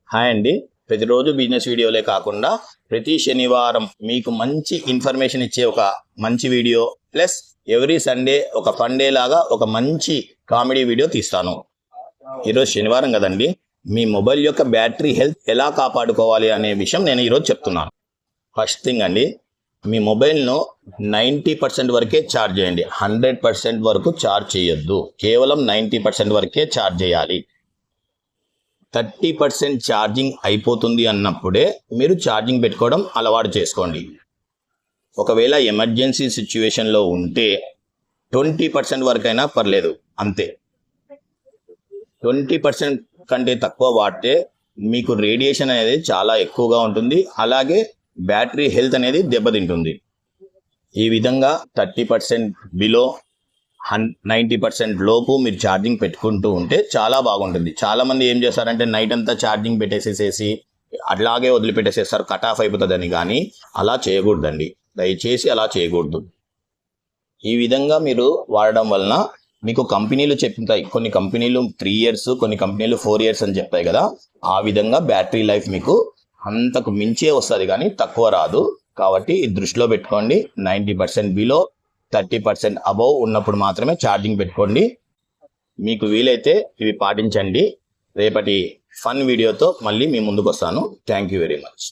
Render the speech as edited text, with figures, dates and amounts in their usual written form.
Hi అండి. ప్రతిరోజు business వీడియోలే కాకుండా ప్రతి శనివారం మీకు మంచి ఇన్ఫర్మేషన్ ఇచ్చే ఒక మంచి వీడియో ప్లస్ ఎవ్రీ సండే ఒక ఫన్ డే లాగా ఒక మంచి కామెడీ వీడియో తీస్తాను. ఈరోజు శనివారం కదండి, మీ మొబైల్ యొక్క బ్యాటరీ హెల్త్ ఎలా కాపాడుకోవాలి అనే విషయం నేను ఈరోజు చెప్తున్నాను. ఫస్ట్ థింగ్ అండి, మీ మొబైల్ను 90% వరకే ఛార్జ్ చేయండి. 100% వరకు ఛార్జ్ చేయొద్దు. కేవలం 90% వరకే ఛార్జ్ చేయాలి. 30% ఛార్జింగ్ అయిపోతుంది అన్నప్పుడే మీరు ఛార్జింగ్ పెట్టుకోవడం అలవాటు చేసుకోండి. ఒకవేళ ఎమర్జెన్సీ సిచ్యువేషన్లో ఉంటే 20% వరకైనా పర్లేదు, అంతే. 20% కంటే తక్కువ వాడితే మీకు రేడియేషన్ అనేది చాలా ఎక్కువగా ఉంటుంది, అలాగే బ్యాటరీ హెల్త్ అనేది దెబ్బతింటుంది. ఈ విధంగా 30% బిలో 90% లోపు మీరు ఛార్జింగ్ పెట్టుకుంటూ ఉంటే చాలా బాగుంటుంది. చాలామంది ఏం చేస్తారంటే నైట్ అంతా ఛార్జింగ్ పెట్టేసేసి అట్లాగే వదిలిపెట్టేసేస్తారు, కట్ ఆఫ్ అయిపోతుందని. కానీ అలా చేయకూడదండి, దయచేసి అలా చేయకూడదు. ఈ విధంగా మీరు వాడడం వలన మీకు కంపెనీలు చెప్తాయి, కొన్ని కంపెనీలు 3 years, కొన్ని కంపెనీలు 4 years అని చెప్తాయి కదా. ఆ విధంగా బ్యాటరీ లైఫ్ మీకు అంతకు మించే వస్తుంది, కానీ తక్కువ రాదు. కాబట్టి ఇది దృష్టిలో పెట్టుకోండి. 90% బిలో 30% అబవ్ ఉన్నప్పుడు మాత్రమే ఛార్జింగ్ పెట్టుకోండి. మీకు వీలైతే ఇవి పాటించండి. రేపటి ఫన్ వీడియోతో మళ్ళీ మీ ముందుకు వస్తాను. Thank you very much.